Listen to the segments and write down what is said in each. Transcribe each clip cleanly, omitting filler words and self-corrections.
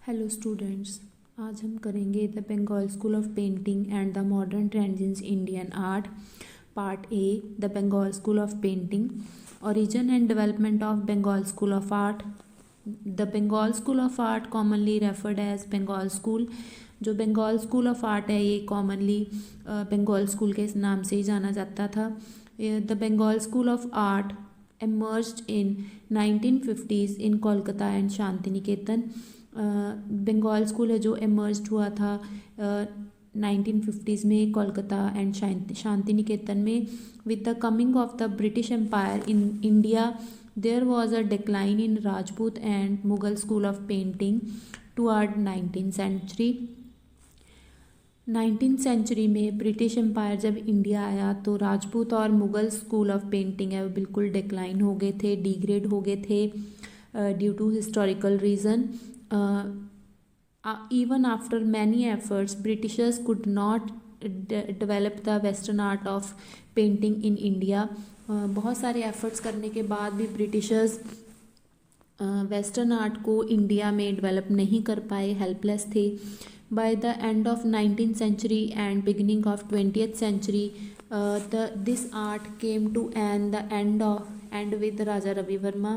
Hello students, आज हम करेंगे the Bengal school of painting and the modern trends in Indian art. Part A, the Bengal school of painting, origin and development of Bengal school of art. The Bengal school of art commonly referred as Bengal school. जो Bengal school of art है ये commonly Bengal school के नाम से ही जाना जाता था। The Bengal school of art emerged in 1950s in Kolkata and Shantiniketan. Bengal school है जो emerged हुआ था 1950s में कोलकाता एंड शांति निकेतन में। With the coming of the British empire in India there was a decline in Rajput and Mughal school of painting toward 19th century. 19th century में British empire जब India आया तो राजपूत और मुग़ल स्कूल ऑफ पेंटिंग है वो बिल्कुल decline हो गए थे, डिग्रेड हो गए थे due to historical reason. Even after many efforts Britishers could not develop the western art of painting in India. बहुत सारे एफर्ट्स करने के बाद भी ब्रिटिशर्स वेस्टर्न आर्ट को इंडिया में डेवलप नहीं कर पाए, हेल्पलेस थे। By the end of 19th century and beginning of 20th century, this art came to the end with Raja Ravi Varma.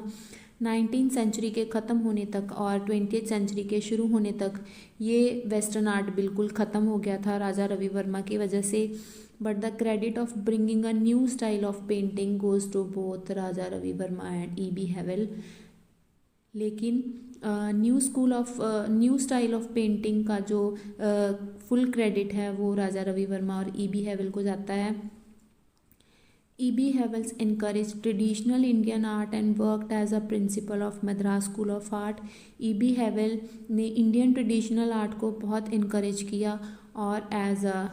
19th century के ख़त्म होने तक और 20th सेंचुरी के शुरू होने तक ये वेस्टर्न आर्ट बिल्कुल ख़त्म हो गया था राजा रवि वर्मा की वजह से। But the credit of bringing a new style of painting goes to both Raja Ravi Varma and E.B. Havell. लेकिन न्यू स्टाइल ऑफ पेंटिंग का जो फुल क्रेडिट है वो राजा रवि वर्मा और E.B. हैवेल को जाता है। E.B. Havells encouraged traditional Indian art and worked as a principal of Madras school of art. E.B. Havell ने इंडियन ट्रेडिशनल आर्ट को बहुत इनक्रेज किया और एज अ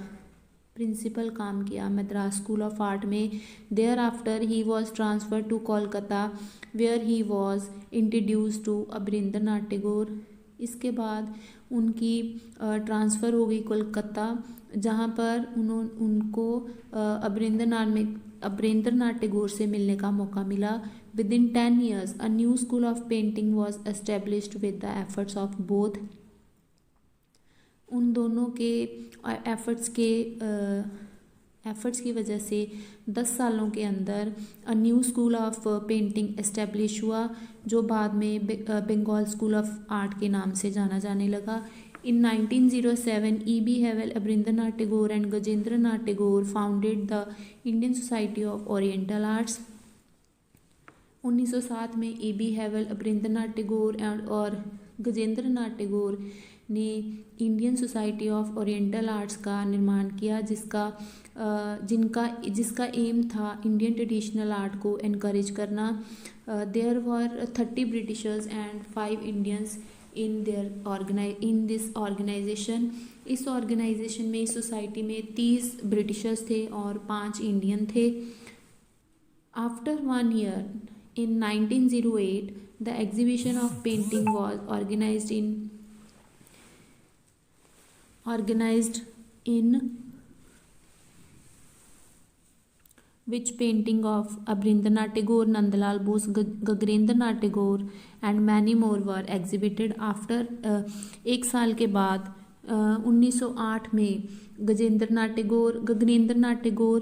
प्रिंसिपल काम किया मद्रास स्कूल ऑफ आर्ट में। Thereafter he was transfer to Kolkata where he was introduce to Abanindranath Tagore. इसके बाद उनकी ट्रांसफ़र हो गई कोलकाता जहाँ पर उनको अबरिंद्रनाथ टैगोर से मिलने का मौका मिला। With in 10 years a new school of painting was established with the efforts of both. उन दोनों के एफ़र्ट्स की वजह से 10 सालों के अंदर a new school of painting establish हुआ जो बाद में बंगाल स्कूल ऑफ आर्ट के नाम से जाना जाने लगा। In 1907 E.B. Havell, Abanindranath Tagore and Gajendranath Tagore founded the Indian society of oriental arts. 1907 में E.B. हैवेल, अबरिंद्रनाथ टैगोर और गजेंद्रनाथ टैगोर ने Indian society of oriental arts का निर्माण किया जिसका एम था इंडियन ट्रेडिशनल आर्ट को एनकरेज करना। There were 30 Britishers and 5 Indians in this organisation. इस ऑर्गेनाइजेशन में, इस सोसाइटी में 30 ब्रिटिशर्स थे और 5 इंडियन थे। After 1 year in 1908 the exhibition of painting was organized in which painting of Abhindranath Tagore, Nandlal Bose, Gagrendranath Tagore and many more were exhibited. After एक साल के बाद 1908 में गजेंद्रनाथ टैगोर, गगनेंद्रनाथ टैगोर,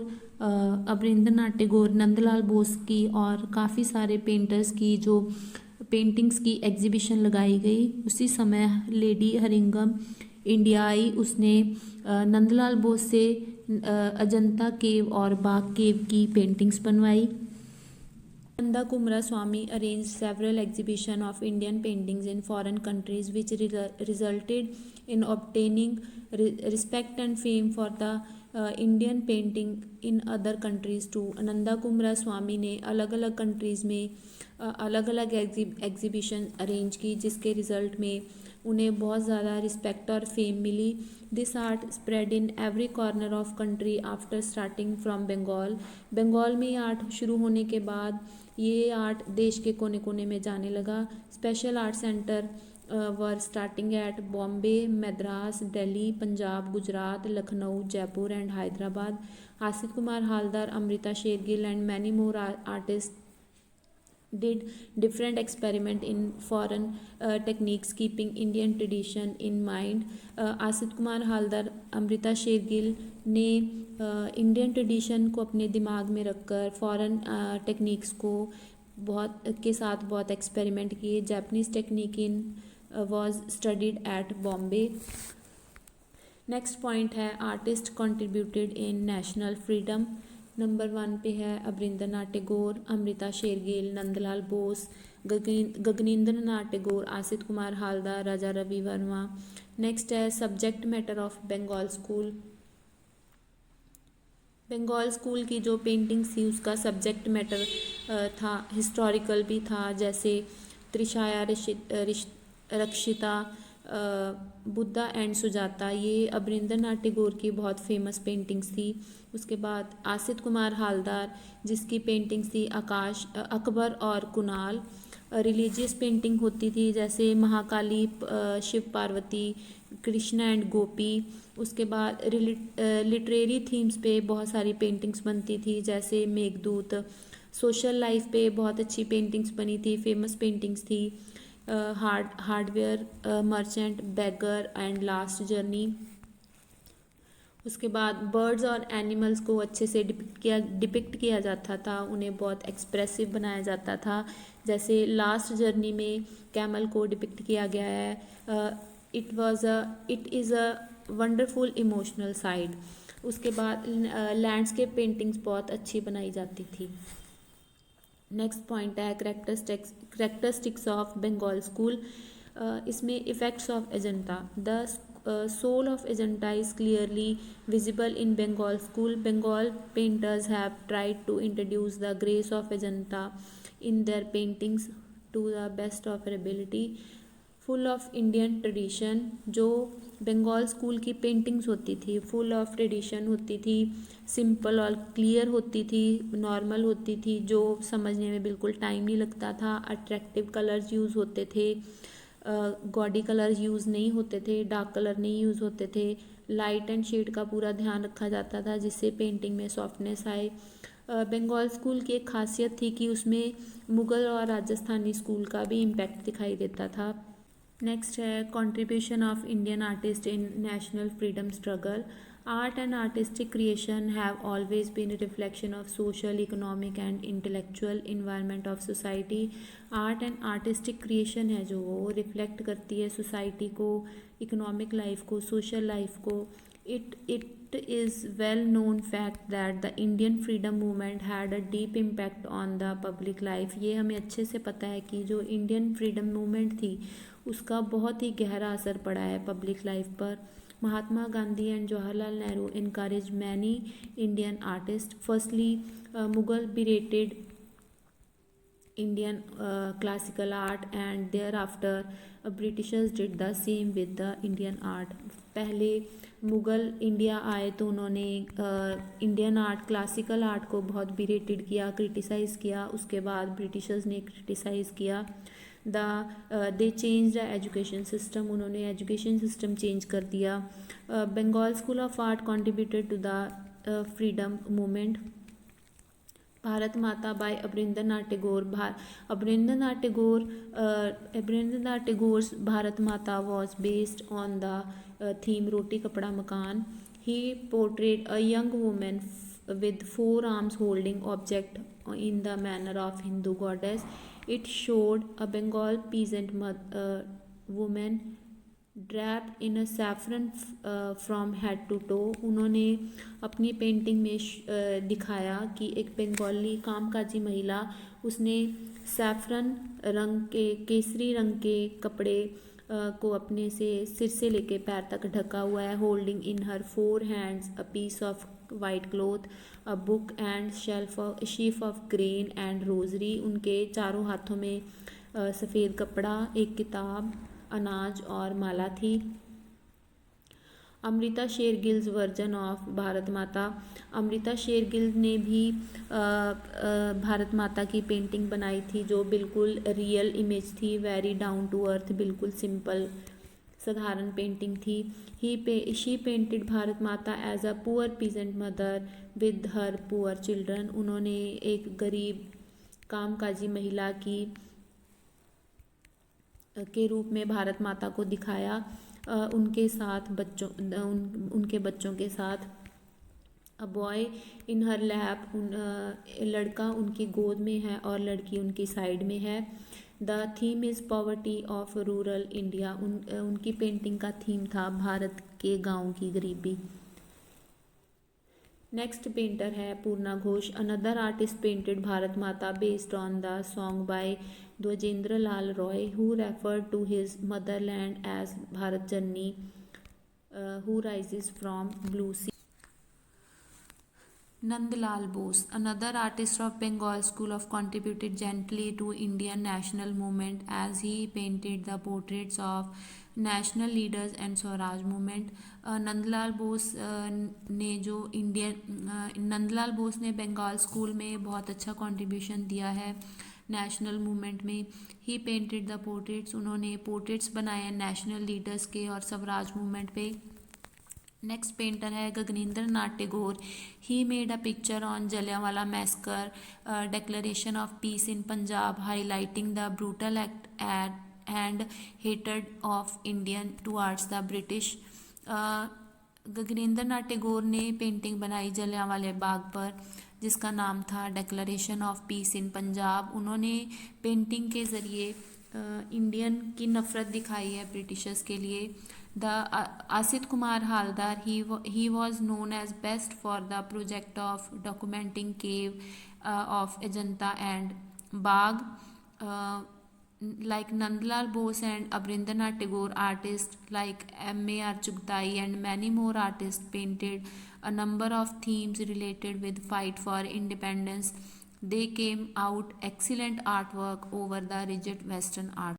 अबरिंद्रनाथ टैगोर, नंदलाल बोस की और काफ़ी सारे पेंटर्स की जो पेंटिंग्स की एग्जीबिशन लगाई गई। उसी समय लेडी हरिंगम इंडिया आई, उसने नंदलाल बोस से अजंता केव और बाग केव की पेंटिंग्स बनवाई। नंदा कुमरा स्वामी arranged several exhibition of Indian paintings in foreign countries which resulted in obtaining respect and fame for the Indian painting in other countries too। Nanda कुमरा स्वामी ने अलग अलग कंट्रीज़ में अलग अलग एग्जीबिशन अरेंज की जिसके रिज़ल्ट में उन्हें बहुत ज़्यादा रिस्पेक्ट और फेम मिली। This art spread in every corner of country after starting from Bengal. Bengal में ये आर्ट शुरू होने के बाद ये आर्ट देश के कोने कोने में जाने लगा। Special art centre were starting at Bombay, Madras, Delhi, Punjab, Gujarat, Lucknow, Jaipur and Hyderabad. Asif Kumar Haldar, Amrita Shergil and many more artist did different experiment in foreign techniques keeping Indian tradition in mind. आसित कुमार हालदार, अमृता शेरगिल ने इंडियन ट्रेडिशन को अपने दिमाग में रखकर फॉरेन टेक्निक्स को के साथ बहुत एक्सपेरिमेंट किए. Japanese technique in was studied at Bombay. Next point है artist contributed in national freedom. Number 1 पे है अबरिंदर नाथ टैगोर, अमृता शेरगिल, नंदलाल बोस, गगनेंद्र नाथ टैगोर, आसित कुमार हालदार, राजा रवि वर्मा. नेक्स्ट है subject matter of Bengal school. Bengal school की जो पेंटिंग्स थी उसका सब्जेक्ट मैटर था, हिस्टोरिकल भी था, जैसे त्रिशाया, रक्षिता, बुद्धा एंड सुजाता. ये अबरिंदर नाथ टैगोर की बहुत फेमस पेंटिंग्स थी. उसके बाद आसित कुमार हालदार जिसकी पेंटिंग्स थी आकाश, अकबर और कुणाल. रिलीजियस पेंटिंग होती थी जैसे महाकाली, शिव पार्वती, कृष्णा एंड गोपी. उसके बाद लिटरेरी थीम्स पे बहुत सारी पेंटिंग्स बनती थी जैसे मेघदूत. सोशल लाइफ पे बहुत अच्छी पेंटिंग्स बनी थी, फेमस पेंटिंग्स थी hardware merchant, beggar and last journey. उसके बाद बर्ड्स और एनिमल्स को अच्छे से डिपिक्ट किया जाता था, उन्हें बहुत एक्सप्रेसिव बनाया जाता था. जैसे लास्ट जर्नी में कैमल को डिपिक्ट किया गया है. It is a wonderful emotional side. उसके बाद लैंडस्केप पेंटिंग्स बहुत अच्छी बनाई जाती थी. नेक्स्ट पॉइंट है करेक्टरिस्टिक्स ऑफ बंगाल स्कूल. इसमें effects of agenda. The soul of Ajanta is clearly visible in Bengal school. Bengal painters have tried to introduce the grace of Ajanta in their paintings to the best of their ability. Full of Indian tradition. जो Bengal school की paintings होती थी full of tradition होती थी, simple और clear होती थी, normal होती थी, जो समझने में बिल्कुल टाइम नहीं लगता था. अट्रैक्टिव कलर्स यूज़ होते थे, गॉडी कलर यूज़ नहीं होते थे, डार्क कलर नहीं यूज़ होते थे. लाइट एंड शेड का पूरा ध्यान रखा जाता था जिससे पेंटिंग में सॉफ्टनेस आए. बंगाल स्कूल की एक खासियत थी कि उसमें मुग़ल और राजस्थानी स्कूल का भी इम्पैक्ट दिखाई देता था. नेक्स्ट है contribution of Indian artist in national freedom struggle. Art and artistic creation have always been a reflection of social, economic and intellectual environment of society. Art and artistic creation है जो वो reflect करती है society को, economic life को, social life को. It is well known fact that the Indian freedom movement had a deep impact on the public life. ये हमें अच्छे से पता है कि जो इंडियन फ्रीडम मूवमेंट थी उसका बहुत ही गहरा असर पड़ा है पब्लिक लाइफ पर. Mahatma Gandhi and Jawaharlal Nehru encouraged many Indian artists. Firstly, Mughal berated Indian classical art and thereafter Britishers did the same with the Indian art. पहले मुग़ल इंडिया आए तो उन्होंने इंडियन आर्ट, क्लासिकल आर्ट को बहुत बिरेटेड किया, क्रिटिसाइज़ किया. उसके बाद ब्रिटिशर्स ने क्रिटिसाइज़ किया. They change the education system. उन्होंने एजुकेशन सिस्टम चेंज कर दिया. Bengal school of art contributed to the freedom movement. Bharat Mata by अबरिंदर Nath Tagore. Abanindranath Tagore's Bharat Mata was based on the theme roti kapda makaan. He portrayed a young women with 4 arms holding object in the manner of Hindu goddess. It showed a Bengal peasant woman draped in a saffron from head to toe. उन्होंने अपनी painting में दिखाया कि एक बंगाली कामकाजी महिला, उसने saffron रंग के, केसरी रंग के कपड़े को अपने से सिर से लेके पैर तक ढका हुआ है. Holding in her 4 hands a piece of white cloth, a book and sheaf of grain and rosary. उनके चारों हाथों में सफ़ेद कपड़ा, एक किताब, अनाज और माला थी. अमृता शेरगिल्स वर्जन ऑफ भारत माता. अमृता शेरगिल ने भी भारत माता की पेंटिंग बनाई थी जो बिल्कुल रियल इमेज थी, वेरी डाउन टू अर्थ, बिल्कुल सिंपल साधारण पेंटिंग थी. She painted Bharat Mata as a poor peasant mother with her poor children. उन्होंने एक गरीब कामकाजी महिला की के रूप में भारत माता को दिखाया, उनके साथ उनके बच्चों के साथ। A boy in her lap, लड़का उनकी गोद में है और लड़की उनकी साइड में है। The theme is poverty of rural India, उनकी पेंटिंग का थीम था भारत के गांव की गरीबी। नेक्स्ट पेंटर है Purna Ghosh. Another artist painted Bharat Mata based on the song by Dhwajendra Lal Roy, who referred to his motherland as Bharat Janani who rises from blue sea. Nandlal Bose, another artist of Bengal School of, contributed gently to Indian national movement as he painted the portraits of national leaders and Swaraj movement. Nandlal Bose ने जो नंदलाल बोस ने Bengal school में बहुत अच्छा contribution दिया है national movement में। He painted the portraits, उन्होंने पोर्ट्रेट्स बनाए नेशनल लीडर्स के और स्वराज मूवमेंट पे। नेक्स्ट पेंटर है गगनेंद्र नाथ Tagore. He made a picture on Jallianwala massacre, declaration of peace in Punjab, highlighting the brutal act and हेटेड of Indian towards the British. Gaganendra नाथ टैगोर ने painting बनाई जलियांवाले बाग पर जिसका नाम था declaration of peace in Punjab. उन्होंने पेंटिंग के ज़रिए इंडियन की नफ़रत दिखाई है ब्रिटिशर्स के लिए। The Asti Kumar Haldar, he was known as best for the project of documenting cave of Ajanta and Bagh. Like Nandlal Bose and Abhindranath Tagore, artists like M.A.R. Chugtai and many more artists painted a number of themes related with fight for independence. They came out excellent artwork over the rigid Western art.